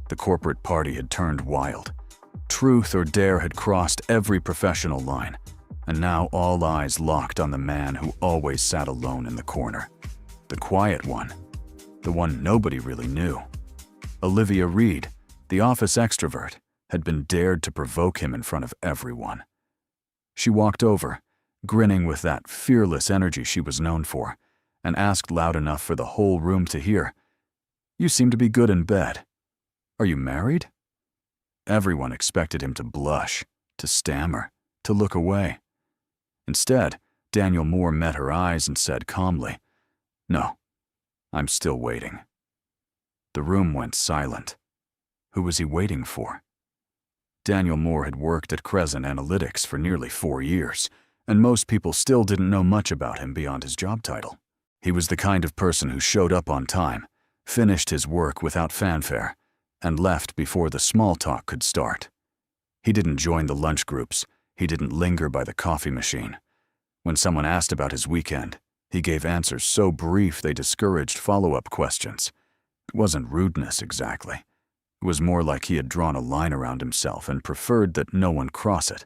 The corporate party had turned wild. Truth or dare had crossed every professional line, and now all eyes locked on the man who always sat alone in the corner. The quiet one. The one nobody really knew. Olivia Reed, the office extrovert, had been dared to provoke him in front of everyone. She walked over, grinning with that fearless energy she was known for, and asked loud enough for the whole room to hear, "You seem to be good in bed. Are you married?" Everyone expected him to blush, to stammer, to look away. Instead, Daniel Moore met her eyes and said calmly, "No, I'm still waiting." The room went silent. Who was he waiting for? Daniel Moore had worked at Crescent Analytics for nearly 4 years, and most people still didn't know much about him beyond his job title. He was the kind of person who showed up on time, finished his work without fanfare, and left before the small talk could start. He didn't join the lunch groups. He didn't linger by the coffee machine. When someone asked about his weekend, he gave answers so brief they discouraged follow-up questions. It wasn't rudeness exactly. It was more like he had drawn a line around himself and preferred that no one cross it.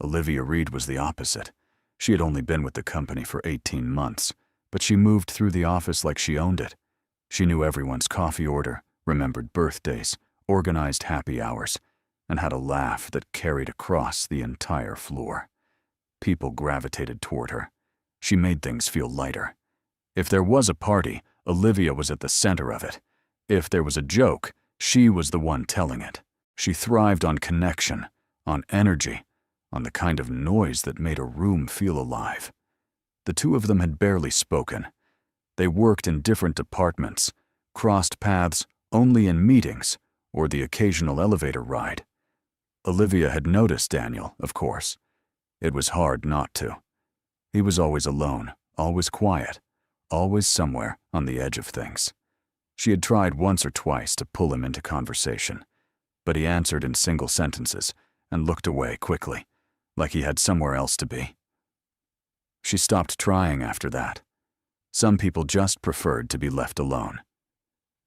Olivia Reed was the opposite. She had only been with the company for 18 months, but she moved through the office like she owned it. She knew everyone's coffee order, remembered birthdays, organized happy hours, and had a laugh that carried across the entire floor. People gravitated toward her. She made things feel lighter. If there was a party, Olivia was at the center of it. If there was a joke, she was the one telling it. She thrived on connection, on energy, on the kind of noise that made a room feel alive. The two of them had barely spoken. They worked in different departments, crossed paths only in meetings or the occasional elevator ride. Olivia had noticed Daniel, of course. It was hard not to. He was always alone, always quiet, always somewhere on the edge of things. She had tried once or twice to pull him into conversation, but he answered in single sentences and looked away quickly, like he had somewhere else to be. She stopped trying after that. Some people just preferred to be left alone.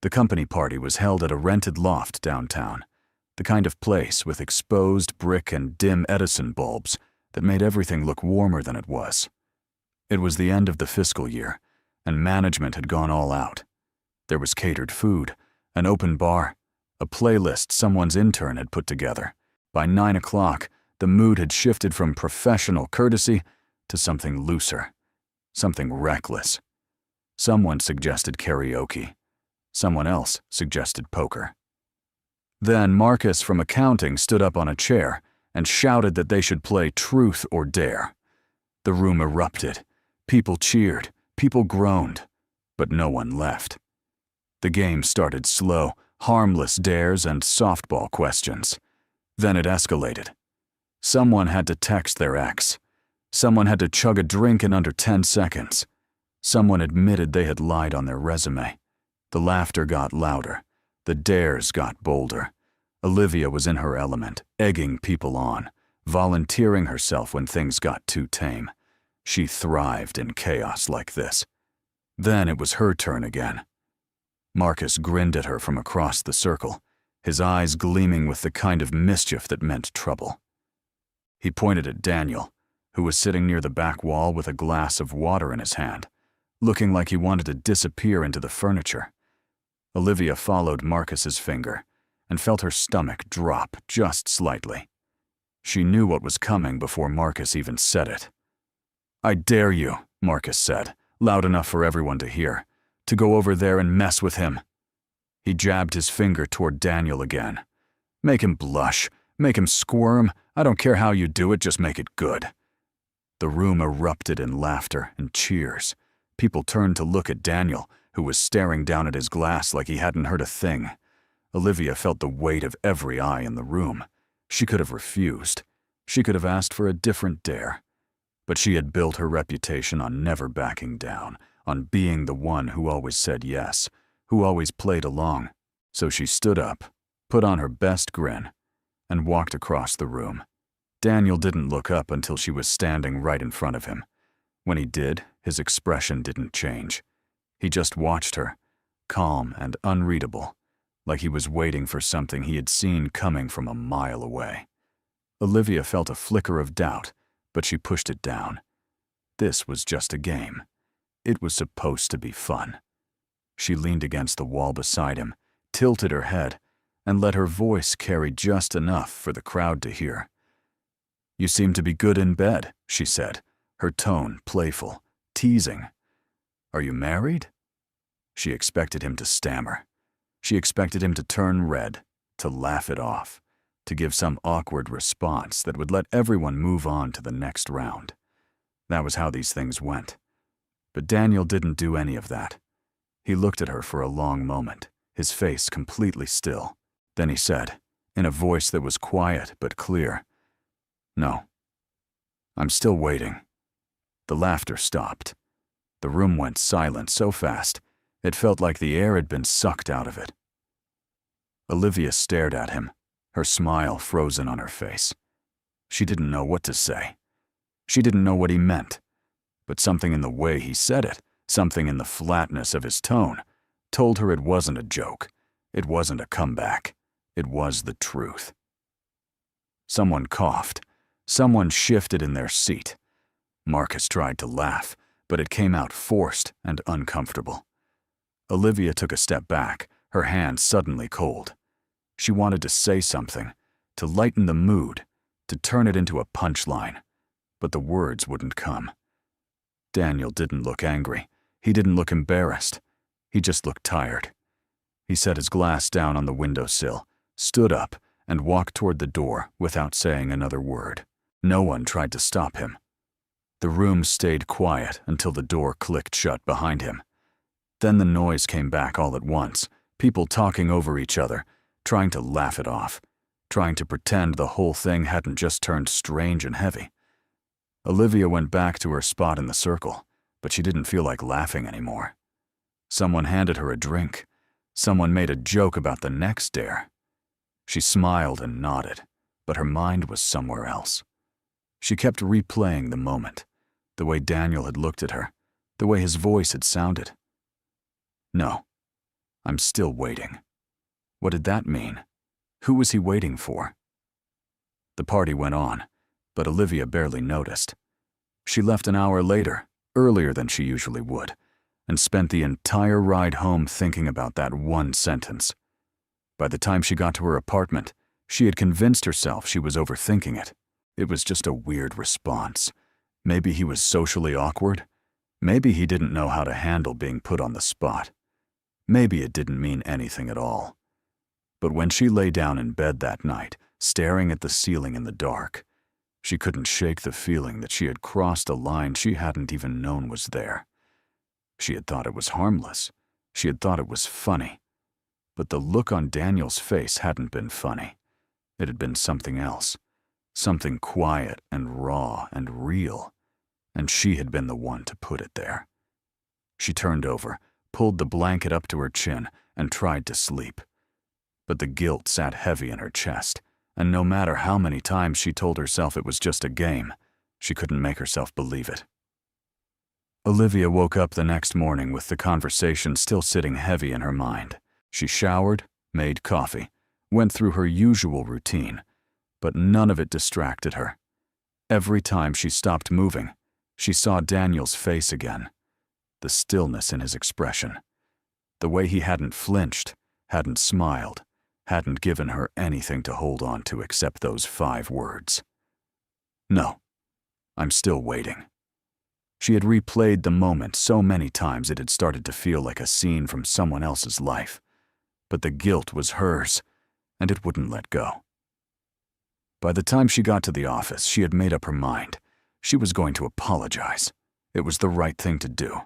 The company party was held at a rented loft downtown, the kind of place with exposed brick and dim Edison bulbs that made everything look warmer than it was. It was the end of the fiscal year, and management had gone all out. There was catered food, an open bar, a playlist someone's intern had put together. By 9 o'clock, the mood had shifted from professional courtesy to something looser, something reckless. Someone suggested karaoke. Someone else suggested poker. Then Marcus from accounting stood up on a chair and shouted that they should play Truth or Dare. The room erupted. People cheered, people groaned, but no one left. The game started slow, harmless dares and softball questions. Then it escalated. Someone had to text their ex. Someone had to chug a drink in under 10 seconds. Someone admitted they had lied on their resume. The laughter got louder. The dares got bolder. Olivia was in her element, egging people on, volunteering herself when things got too tame. She thrived in chaos like this. Then it was her turn again. Marcus grinned at her from across the circle, his eyes gleaming with the kind of mischief that meant trouble. He pointed at Daniel, who was sitting near the back wall with a glass of water in his hand, looking like he wanted to disappear into the furniture. Olivia followed Marcus's finger and felt her stomach drop just slightly. She knew what was coming before Marcus even said it. "I dare you," Marcus said, loud enough for everyone to hear, "to go over there and mess with him." He jabbed his finger toward Daniel again. "Make him blush, make him squirm. I don't care how you do it, just make it good." The room erupted in laughter and cheers. People turned to look at Daniel, who was staring down at his glass like he hadn't heard a thing. Olivia felt the weight of every eye in the room. She could have refused. She could have asked for a different dare. But she had built her reputation on never backing down, on being the one who always said yes, who always played along. So she stood up, put on her best grin, and walked across the room. Daniel didn't look up until she was standing right in front of him. When he did, his expression didn't change. He just watched her, calm and unreadable, like he was waiting for something he had seen coming from a mile away. Olivia felt a flicker of doubt, but she pushed it down. This was just a game. It was supposed to be fun. She leaned against the wall beside him, tilted her head, and let her voice carry just enough for the crowd to hear. "You seem to be good in bed," she said, her tone playful, teasing. "Are you married?" She expected him to stammer. She expected him to turn red, to laugh it off, to give some awkward response that would let everyone move on to the next round. That was how these things went. But Daniel didn't do any of that. He looked at her for a long moment, his face completely still. Then he said, in a voice that was quiet but clear, "No. I'm still waiting." The laughter stopped. The room went silent so fast, it felt like the air had been sucked out of it. Olivia stared at him, her smile frozen on her face. She didn't know what to say. She didn't know what he meant. But something in the way he said it, something in the flatness of his tone, told her it wasn't a joke. It wasn't a comeback. It was the truth. Someone coughed. Someone shifted in their seat. Marcus tried to laugh, but it came out forced and uncomfortable. Olivia took a step back, her hand suddenly cold. She wanted to say something, to lighten the mood, to turn it into a punchline, but the words wouldn't come. Daniel didn't look angry. He didn't look embarrassed. He just looked tired. He set his glass down on the windowsill, stood up, and walked toward the door without saying another word. No one tried to stop him. The room stayed quiet until the door clicked shut behind him. Then the noise came back all at once, people talking over each other, trying to laugh it off, trying to pretend the whole thing hadn't just turned strange and heavy. Olivia went back to her spot in the circle, but she didn't feel like laughing anymore. Someone handed her a drink. Someone made a joke about the next dare. She smiled and nodded, but her mind was somewhere else. She kept replaying the moment, the way Daniel had looked at her, the way his voice had sounded. "No, I'm still waiting." What did that mean? Who was he waiting for? The party went on, but Olivia barely noticed. She left an hour later, earlier than she usually would, and spent the entire ride home thinking about that one sentence. By the time she got to her apartment, she had convinced herself she was overthinking it. It was just a weird response. Maybe he was socially awkward. Maybe he didn't know how to handle being put on the spot. Maybe it didn't mean anything at all. But when she lay down in bed that night, staring at the ceiling in the dark, she couldn't shake the feeling that she had crossed a line she hadn't even known was there. She had thought it was harmless. She had thought it was funny. But the look on Daniel's face hadn't been funny. It had been something else. Something quiet and raw and real. And she had been the one to put it there. She turned over, pulled the blanket up to her chin, and tried to sleep. But the guilt sat heavy in her chest, and no matter how many times she told herself it was just a game, she couldn't make herself believe it. Olivia woke up the next morning with the conversation still sitting heavy in her mind. She showered, made coffee, went through her usual routine, but none of it distracted her. Every time she stopped moving, she saw Daniel's face again, the stillness in his expression, the way he hadn't flinched, hadn't smiled, hadn't given her anything to hold on to except those 5 words. "No, I'm still waiting." She had replayed the moment so many times it had started to feel like a scene from someone else's life. But the guilt was hers, and it wouldn't let go. By the time she got to the office, she had made up her mind. She was going to apologize. It was the right thing to do.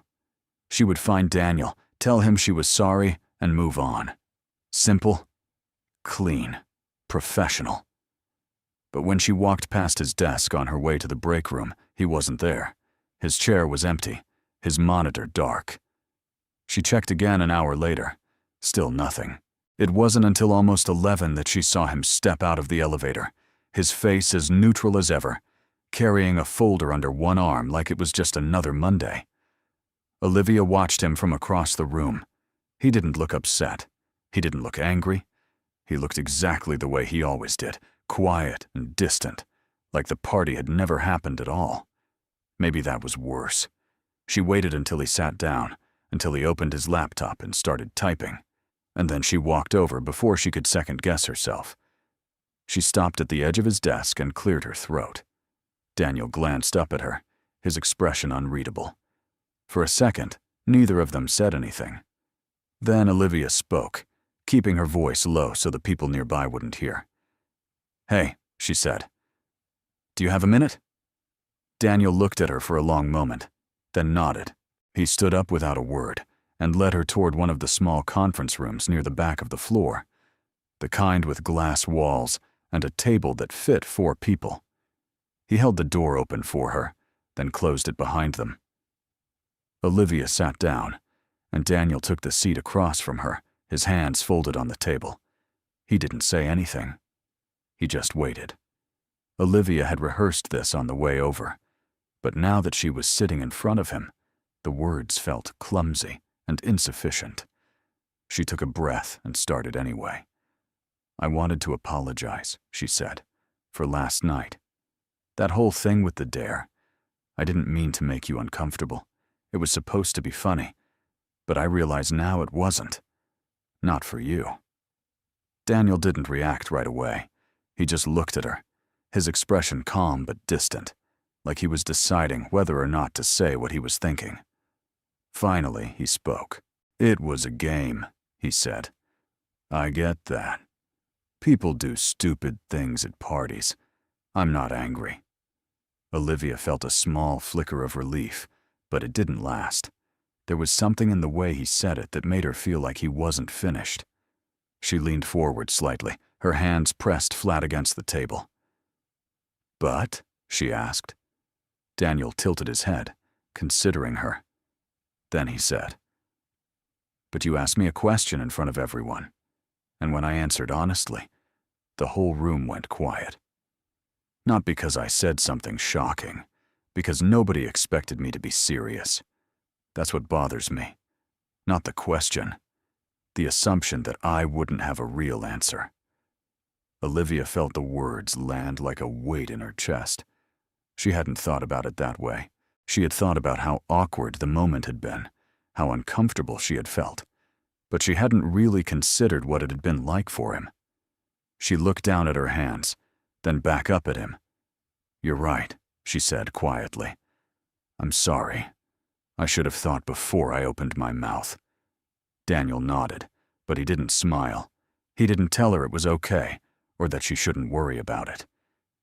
She would find Daniel, tell him she was sorry, and move on. Simple, clean, professional. But when she walked past his desk on her way to the break room, he wasn't there. His chair was empty, his monitor dark. She checked again an hour later. Still nothing. It wasn't until almost 11 that she saw him step out of the elevator, his face as neutral as ever, carrying a folder under one arm like it was just another Monday. Olivia watched him from across the room. He didn't look upset. He didn't look angry. He looked exactly the way he always did, quiet and distant, like the party had never happened at all. Maybe that was worse. She waited until he sat down, until he opened his laptop and started typing, and then she walked over before she could second-guess herself. She stopped at the edge of his desk and cleared her throat. Daniel glanced up at her, his expression unreadable. For a second, neither of them said anything. Then Olivia spoke, keeping her voice low so the people nearby wouldn't hear. "Hey," she said. "Do you have a minute?" Daniel looked at her for a long moment, then nodded. He stood up without a word and led her toward one of the small conference rooms near the back of the floor, the kind with glass walls and a table that fit 4 people. He held the door open for her, then closed it behind them. Olivia sat down, and Daniel took the seat across from her, his hands folded on the table. He didn't say anything. He just waited. Olivia had rehearsed this on the way over, but now that she was sitting in front of him, the words felt clumsy and insufficient. She took a breath and started anyway. "I wanted to apologize," she said, "for last night. That whole thing with the dare. I didn't mean to make you uncomfortable. It was supposed to be funny, but I realize now it wasn't. Not for you." Daniel didn't react right away. He just looked at her, his expression calm but distant, like he was deciding whether or not to say what he was thinking. Finally, he spoke. "It was a game," he said. "I get that. People do stupid things at parties. I'm not angry." Olivia felt a small flicker of relief, but it didn't last. There was something in the way he said it that made her feel like he wasn't finished. She leaned forward slightly, her hands pressed flat against the table. "But?" she asked. Daniel tilted his head, considering her. Then he said, "But you asked me a question in front of everyone, and when I answered honestly, the whole room went quiet. Not because I said something shocking, because nobody expected me to be serious. That's what bothers me. Not the question. The assumption that I wouldn't have a real answer." Olivia felt the words land like a weight in her chest. She hadn't thought about it that way. She had thought about how awkward the moment had been, how uncomfortable she had felt, but she hadn't really considered what it had been like for him. She looked down at her hands, then back up at him. "You're right," she said quietly. "I'm sorry. I should have thought before I opened my mouth." Daniel nodded, but he didn't smile. He didn't tell her it was okay, or that she shouldn't worry about it.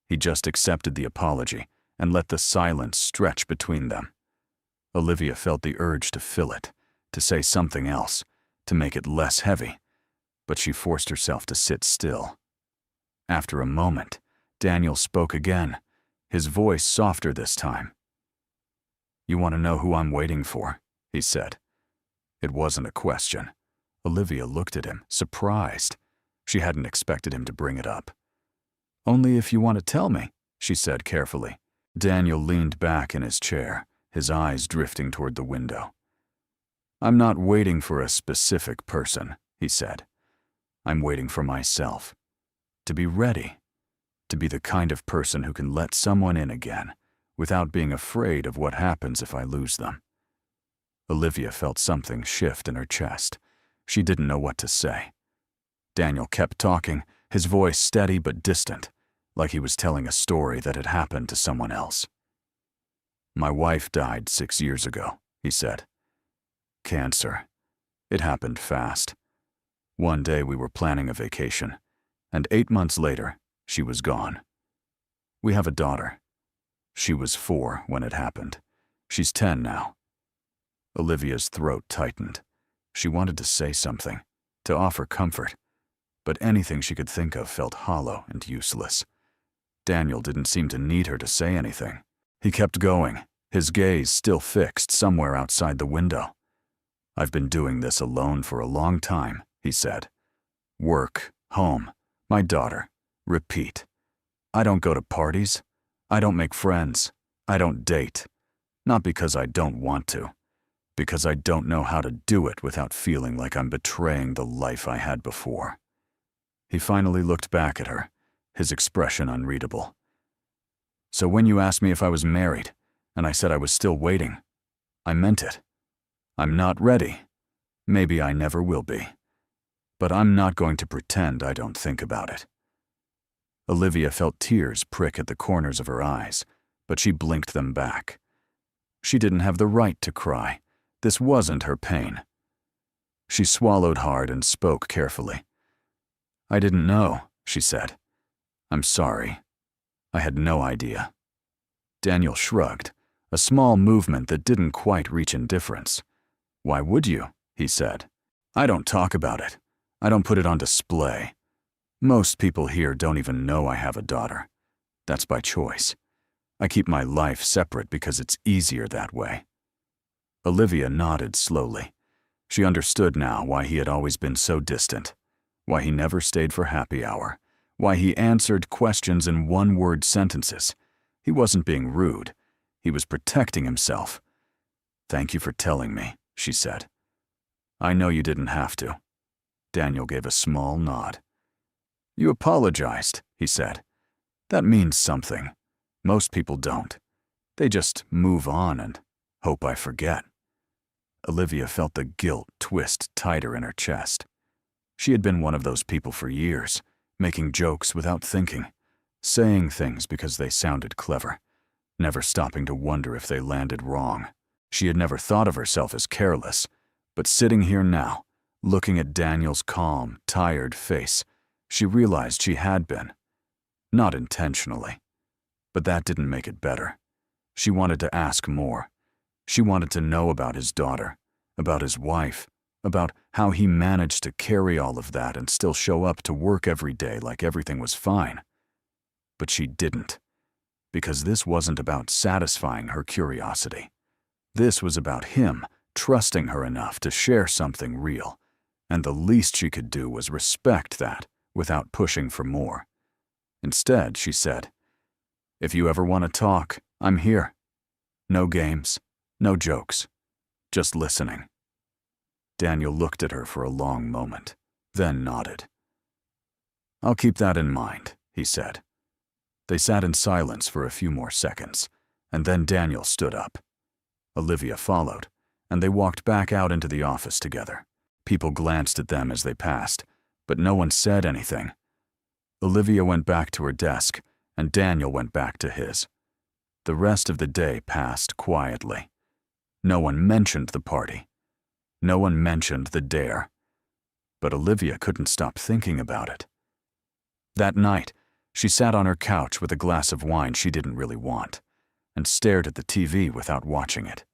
He just accepted the apology and let the silence stretch between them. Olivia felt the urge to fill it, to say something else, to make it less heavy, but she forced herself to sit still. After a moment, Daniel spoke again, his voice softer this time. "You want to know who I'm waiting for?" he said. It wasn't a question. Olivia looked at him, surprised. She hadn't expected him to bring it up. "Only if you want to tell me," she said carefully. Daniel leaned back in his chair, his eyes drifting toward the window. "I'm not waiting for a specific person," he said. "I'm waiting for myself. To be ready. To be the kind of person who can let someone in again, without being afraid of what happens if I lose them." Olivia felt something shift in her chest. She didn't know what to say. Daniel kept talking, his voice steady but distant, like he was telling a story that had happened to someone else. "My wife died 6 years ago," he said. "Cancer. It happened fast. One day we were planning a vacation, and 8 months later, she was gone. We have a daughter. She was 4 when it happened. She's 10 now." Olivia's throat tightened. She wanted to say something, to offer comfort, but anything she could think of felt hollow and useless. Daniel didn't seem to need her to say anything. He kept going, his gaze still fixed somewhere outside the window. "I've been doing this alone for a long time," he said. "Work, home, my daughter, repeat. I don't go to parties. I don't make friends. I don't date. Not because I don't want to, Because I don't know how to do it without feeling like I'm betraying the life I had before. He finally looked back at her, his expression unreadable. So when you asked me if I was married, and I said I was still waiting, I meant it. I'm not ready. Maybe I never will be. But I'm not going to pretend I don't think about it. Olivia felt tears prick at the corners of her eyes, but she blinked them back. She didn't have the right to cry. This wasn't her pain. She swallowed hard and spoke carefully. I didn't know, she said. I'm sorry. I had no idea. Daniel shrugged, a small movement that didn't quite reach indifference. Why would you? He said. I don't talk about it. I don't put it on display. Most people here don't even know I have a daughter. That's by choice. I keep my life separate because it's easier that way. Olivia nodded slowly. She understood now why he had always been so distant, why he never stayed for happy hour, why he answered questions in one-word sentences. He wasn't being rude. He was protecting himself. Thank you for telling me, she said. I know you didn't have to. Daniel gave a small nod. You apologized, he said. That means something. Most people don't. They just move on and hope I forget. Olivia felt the guilt twist tighter in her chest. She had been one of those people for years, making jokes without thinking, saying things because they sounded clever, never stopping to wonder if they landed wrong. She had never thought of herself as careless, but sitting here now, looking at Daniel's calm, tired face, she realized she had been. Not intentionally. But that didn't make it better. She wanted to ask more. She wanted to know about his daughter, about his wife, about how he managed to carry all of that and still show up to work every day like everything was fine. But she didn't, because this wasn't about satisfying her curiosity. This was about him trusting her enough to share something real, and the least she could do was respect that without pushing for more. Instead, she said, If you ever want to talk, I'm here. No games, no jokes, just listening. Daniel looked at her for a long moment, then nodded. I'll keep that in mind, he said. They sat in silence for a few more seconds, and then Daniel stood up. Olivia followed, and they walked back out into the office together. People glanced at them as they passed, but no one said anything. Olivia went back to her desk, and Daniel went back to his. The rest of the day passed quietly. No one mentioned the party. No one mentioned the dare. But Olivia couldn't stop thinking about it. That night, she sat on her couch with a glass of wine she didn't really want, and stared at the TV without watching it.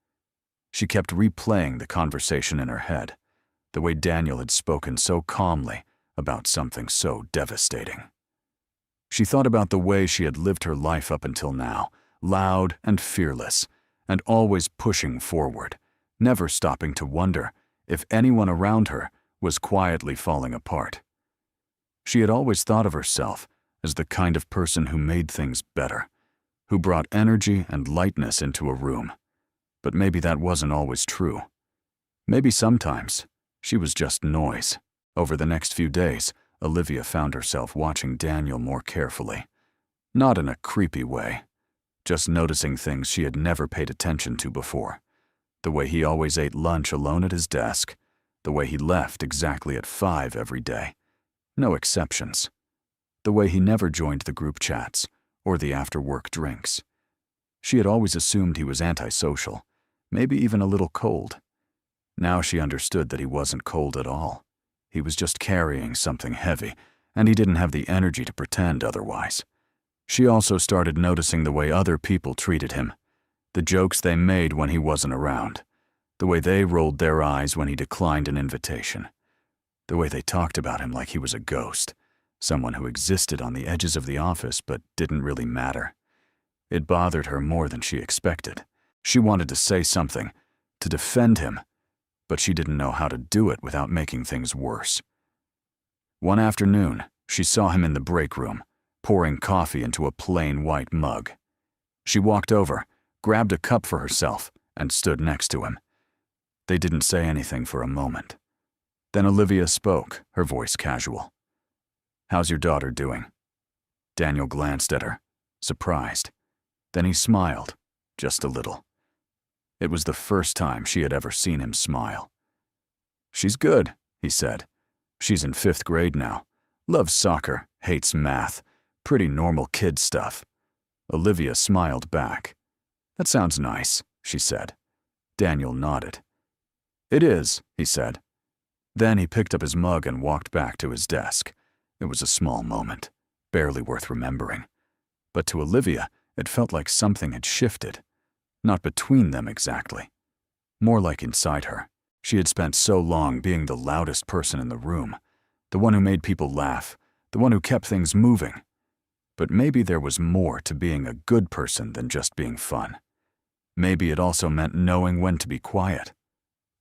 She kept replaying the conversation in her head, the way Daniel had spoken so calmly about something so devastating. She thought about the way she had lived her life up until now, loud and fearless, and always pushing forward, never stopping to wonder if anyone around her was quietly falling apart. She had always thought of herself as the kind of person who made things better, who brought energy and lightness into a room. But maybe that wasn't always true. Maybe sometimes she was just noise. Over the next few days, Olivia found herself watching Daniel more carefully. Not in a creepy way, just noticing things she had never paid attention to before. The way he always ate lunch alone at his desk, the way he left exactly at 5 every day. No exceptions. The way he never joined the group chats or the after-work drinks. She had always assumed he was antisocial, maybe even a little cold. Now she understood that he wasn't cold at all. He was just carrying something heavy, and he didn't have the energy to pretend otherwise. She also started noticing the way other people treated him, the jokes they made when he wasn't around, the way they rolled their eyes when he declined an invitation, the way they talked about him like he was a ghost, someone who existed on the edges of the office but didn't really matter. It bothered her more than she expected. She wanted to say something, to defend him, but she didn't know how to do it without making things worse. One afternoon, she saw him in the break room, pouring coffee into a plain white mug. She walked over, grabbed a cup for herself, and stood next to him. They didn't say anything for a moment. Then Olivia spoke, her voice casual. "How's your daughter doing?" Daniel glanced at her, surprised. Then he smiled, just a little. It was the first time she had ever seen him smile. "She's good," he said. "She's in 5th grade now. Loves soccer, hates math. Pretty normal kid stuff." Olivia smiled back. "That sounds nice," she said. Daniel nodded. "It is," he said. Then he picked up his mug and walked back to his desk. It was a small moment, barely worth remembering. But to Olivia, it felt like something had shifted. Not between them exactly. More like inside her. She had spent so long being the loudest person in the room, the one who made people laugh, the one who kept things moving. But maybe there was more to being a good person than just being fun. Maybe it also meant knowing when to be quiet,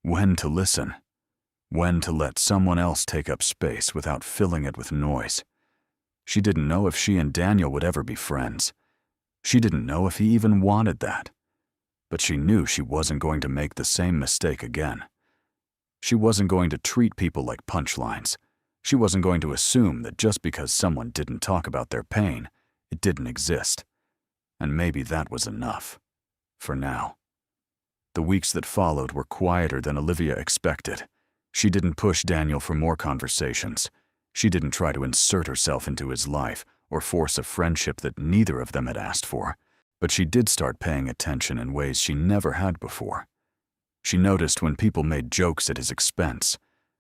when to listen, when to let someone else take up space without filling it with noise. She didn't know if she and Daniel would ever be friends. She didn't know if he even wanted that. But she knew she wasn't going to make the same mistake again. She wasn't going to treat people like punchlines. She wasn't going to assume that just because someone didn't talk about their pain, it didn't exist. And maybe that was enough. For now. The weeks that followed were quieter than Olivia expected. She didn't push Daniel for more conversations. She didn't try to insert herself into his life or force a friendship that neither of them had asked for. But she did start paying attention in ways she never had before. She noticed when people made jokes at his expense.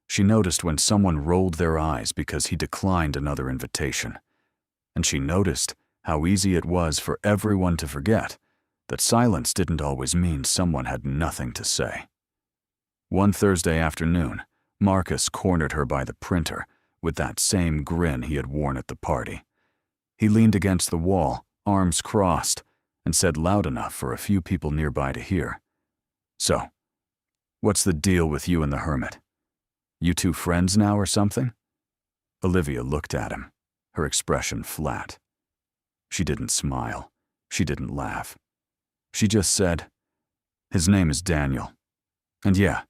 She noticed when someone rolled their eyes because he declined another invitation. And she noticed how easy it was for everyone to forget that silence didn't always mean someone had nothing to say. One Thursday afternoon, Marcus cornered her by the printer with that same grin he had worn at the party. He leaned against the wall, arms crossed, and said loud enough for a few people nearby to hear, "So, what's the deal with you and the hermit? You two friends now or something?" Olivia looked at him, her expression flat. She didn't smile. She didn't laugh. She just said, "His name is Daniel. And yeah,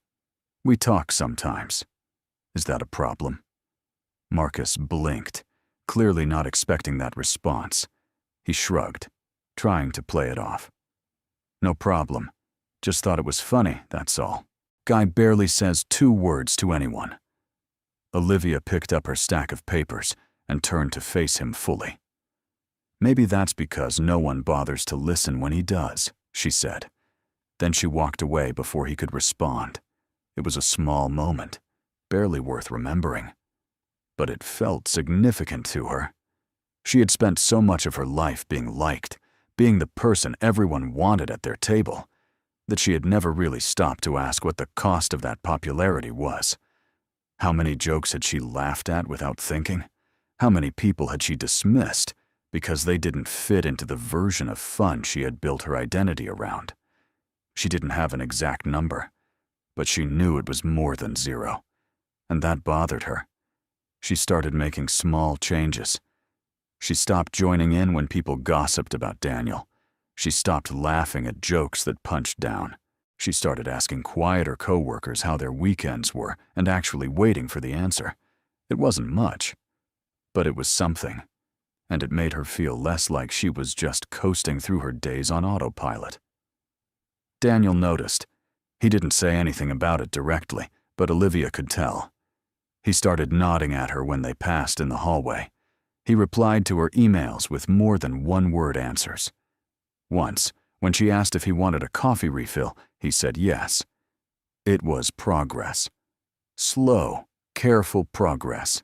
we talk sometimes. Is that a problem?" Marcus blinked, clearly not expecting that response. He shrugged, trying to play it off. "No problem. Just thought it was funny, that's all. Guy barely says 2 words to anyone." Olivia picked up her stack of papers and turned to face him fully. "Maybe that's because no one bothers to listen when he does," she said. Then she walked away before he could respond. It was a small moment, barely worth remembering. But it felt significant to her. She had spent so much of her life being liked, being the person everyone wanted at their table, that she had never really stopped to ask what the cost of that popularity was. How many jokes had she laughed at without thinking? How many people had she dismissed because they didn't fit into the version of fun she had built her identity around? She didn't have an exact number, but she knew it was more than 0, and that bothered her. She started making small changes. She stopped joining in when people gossiped about Daniel. She stopped laughing at jokes that punched down. She started asking quieter coworkers how their weekends were and actually waiting for the answer. It wasn't much, but it was something, and it made her feel less like she was just coasting through her days on autopilot. Daniel noticed. He didn't say anything about it directly, but Olivia could tell. He started nodding at her when they passed in the hallway. He replied to her emails with more than 1-word answers. Once, when she asked if he wanted a coffee refill, he said yes. It was progress. Slow, careful progress.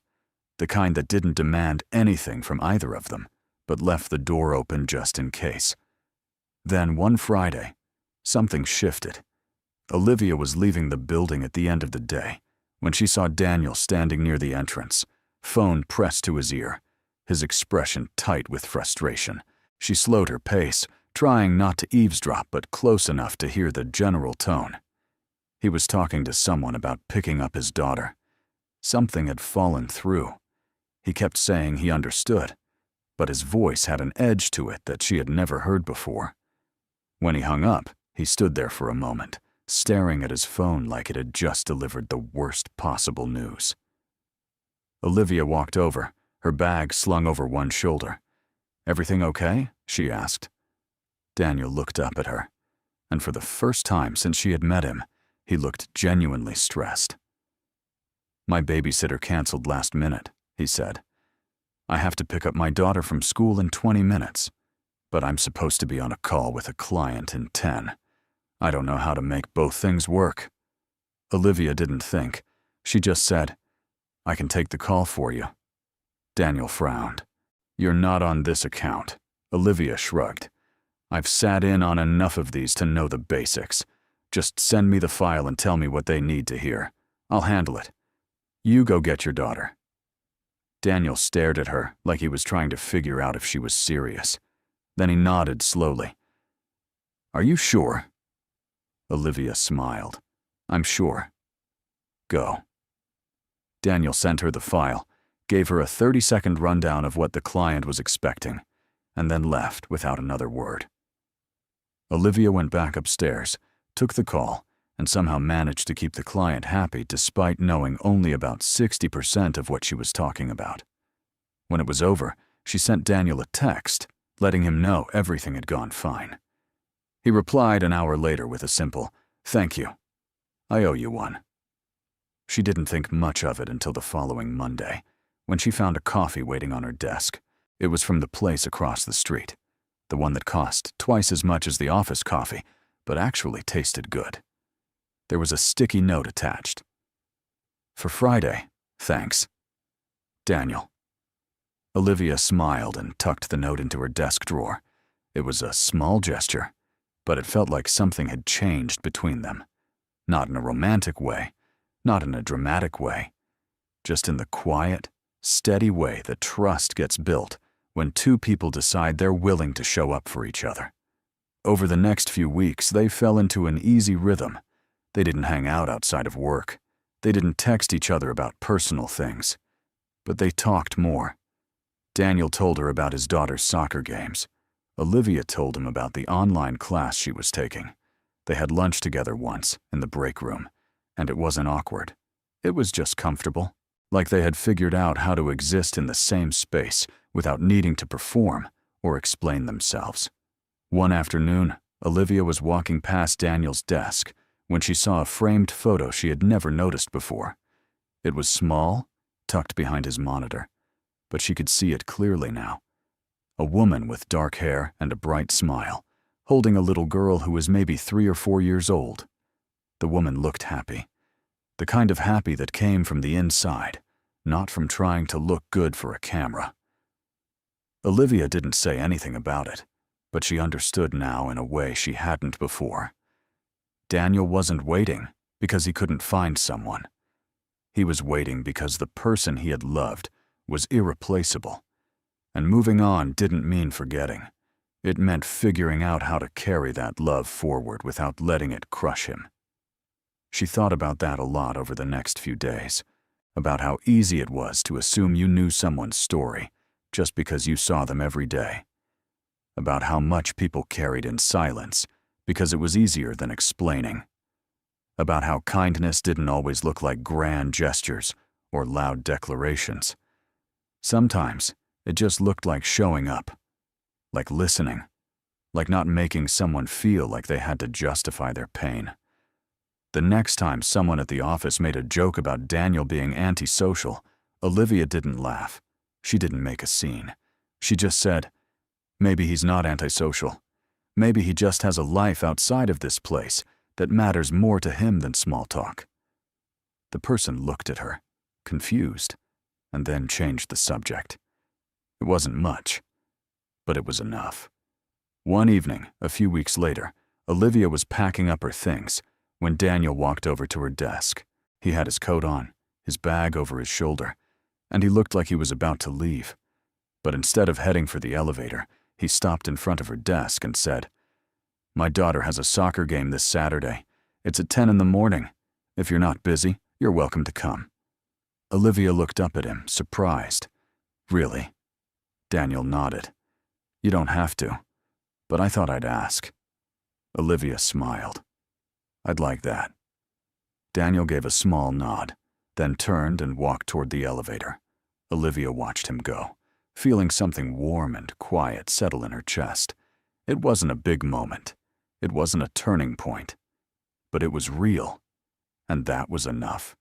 The kind that didn't demand anything from either of them, but left the door open just in case. Then one Friday, something shifted. Olivia was leaving the building at the end of the day when she saw Daniel standing near the entrance, phone pressed to his ear, his expression tight with frustration. She slowed her pace, trying not to eavesdrop but close enough to hear the general tone. He was talking to someone about picking up his daughter. Something had fallen through. He kept saying he understood, but his voice had an edge to it that she had never heard before. When he hung up, he stood there for a moment, staring at his phone like it had just delivered the worst possible news. Olivia walked over, her bag slung over one shoulder. "Everything okay?" she asked. Daniel looked up at her, and for the first time since she had met him, he looked genuinely stressed. "My babysitter canceled last minute," he said. "I have to pick up my daughter from school in 20 minutes, but I'm supposed to be on a call with a client in 10. I don't know how to make both things work." Olivia didn't think. She just said, "I can take the call for you." Daniel frowned. "You're not on this account." Olivia shrugged. "I've sat in on enough of these to know the basics. Just send me the file and tell me what they need to hear. I'll handle it. You go get your daughter." Daniel stared at her like he was trying to figure out if she was serious. Then he nodded slowly. "Are you sure?" Olivia smiled. "I'm sure. Go." Daniel sent her the file, gave her a 30-second rundown of what the client was expecting, and then left without another word. Olivia went back upstairs, took the call, and somehow managed to keep the client happy despite knowing only about 60% of what she was talking about. When it was over, she sent Daniel a text, letting him know everything had gone fine. He replied an hour later with a simple, "Thank you. I owe you one." She didn't think much of it until the following Monday, when she found a coffee waiting on her desk. It was from the place across the street, the one that cost twice as much as the office coffee, but actually tasted good. There was a sticky note attached. "For Friday, thanks. Daniel." Olivia smiled and tucked the note into her desk drawer. It was a small gesture, but it felt like something had changed between them. Not in a romantic way, not in a dramatic way, just in the quiet, steady way that trust gets built when two people decide they're willing to show up for each other. Over the next few weeks, they fell into an easy rhythm. They didn't hang out outside of work. They didn't text each other about personal things. But they talked more. Daniel told her about his daughter's soccer games. Olivia told him about the online class she was taking. They had lunch together once, in the break room, and it wasn't awkward. It was just comfortable, like they had figured out how to exist in the same space without needing to perform or explain themselves. One afternoon, Olivia was walking past Daniel's desk when she saw a framed photo she had never noticed before. It was small, tucked behind his monitor, but she could see it clearly now. A woman with dark hair and a bright smile, holding a little girl who was maybe 3 or 4 years old. The woman looked happy. The kind of happy that came from the inside, not from trying to look good for a camera. Olivia didn't say anything about it, but she understood now in a way she hadn't before. Daniel wasn't waiting because he couldn't find someone. He was waiting because the person he had loved was irreplaceable. And moving on didn't mean forgetting. It meant figuring out how to carry that love forward without letting it crush him. She thought about that a lot over the next few days, about how easy it was to assume you knew someone's story just because you saw them every day, about how much people carried in silence because it was easier than explaining, about how kindness didn't always look like grand gestures or loud declarations. Sometimes it just looked like showing up, like listening, like not making someone feel like they had to justify their pain. The next time someone at the office made a joke about Daniel being antisocial, Olivia didn't laugh. She didn't make a scene. She just said, "Maybe he's not antisocial. Maybe he just has a life outside of this place that matters more to him than small talk." The person looked at her, confused, and then changed the subject. It wasn't much, but it was enough. One evening, a few weeks later, Olivia was packing up her things when Daniel walked over to her desk. He had his coat on, his bag over his shoulder, and he looked like he was about to leave. But instead of heading for the elevator, he stopped in front of her desk and said, "My daughter has a soccer game this Saturday. It's at 10 in the morning. If you're not busy, you're welcome to come." Olivia looked up at him, surprised. "Really?" Daniel nodded. "You don't have to, but I thought I'd ask." Olivia smiled. I'd like that. Daniel gave a small nod, then turned and walked toward the elevator. Olivia watched him go, feeling something warm and quiet settle in her chest. It wasn't a big moment. It wasn't a turning point. But it was real, and that was enough.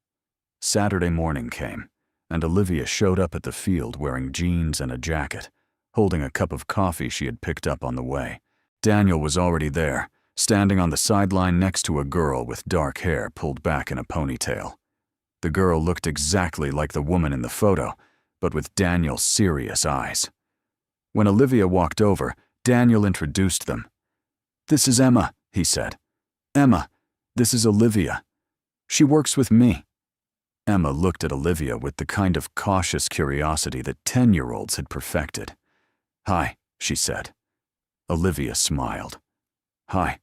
Saturday morning came, and Olivia showed up at the field wearing jeans and a jacket, holding a cup of coffee she had picked up on the way. Daniel was already there, standing on the sideline next to a girl with dark hair pulled back in a ponytail. The girl looked exactly like the woman in the photo, but with Daniel's serious eyes. When Olivia walked over, Daniel introduced them. "This is Emma," he said. "Emma, this is Olivia. She works with me." Emma looked at Olivia with the kind of cautious curiosity that 10-year-olds had perfected. "Hi," she said. Olivia smiled. "Hi.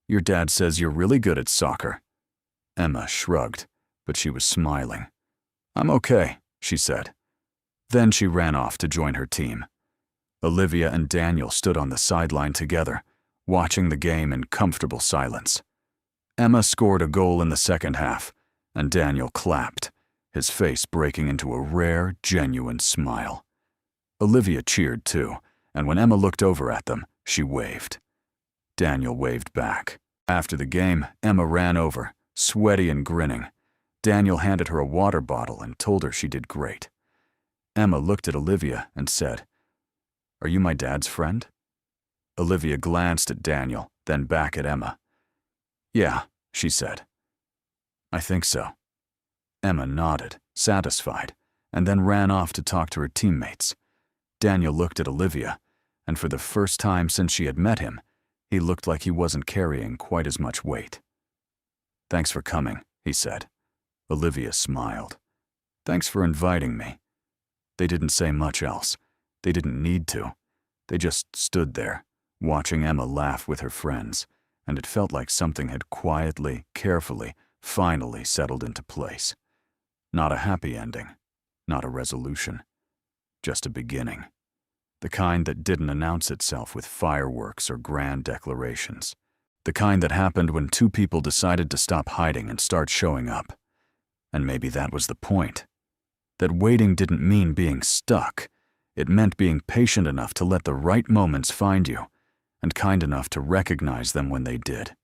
Your dad says you're really good at soccer." Emma shrugged, but she was smiling. "I'm okay," she said. Then she ran off to join her team. Olivia and Daniel stood on the sideline together, watching the game in comfortable silence. Emma scored a goal in the second half, and Daniel clapped, his face breaking into a rare, genuine smile. Olivia cheered too, and when Emma looked over at them, she waved. Daniel waved back. After the game, Emma ran over, sweaty and grinning. Daniel handed her a water bottle and told her she did great. Emma looked at Olivia and said, "Are you my dad's friend?" Olivia glanced at Daniel, then back at Emma. "Yeah," she said. "I think so." Emma nodded, satisfied, and then ran off to talk to her teammates. Daniel looked at Olivia, and for the first time since she had met him, he looked like he wasn't carrying quite as much weight. "Thanks for coming," he said. Olivia smiled. "Thanks for inviting me." They didn't say much else. They didn't need to. They just stood there, watching Emma laugh with her friends, and it felt like something had quietly, carefully, finally settled into place. Not a happy ending, not a resolution, just a beginning. The kind that didn't announce itself with fireworks or grand declarations. The kind that happened when two people decided to stop hiding and start showing up. And maybe that was the point. That waiting didn't mean being stuck. It meant being patient enough to let the right moments find you, and kind enough to recognize them when they did.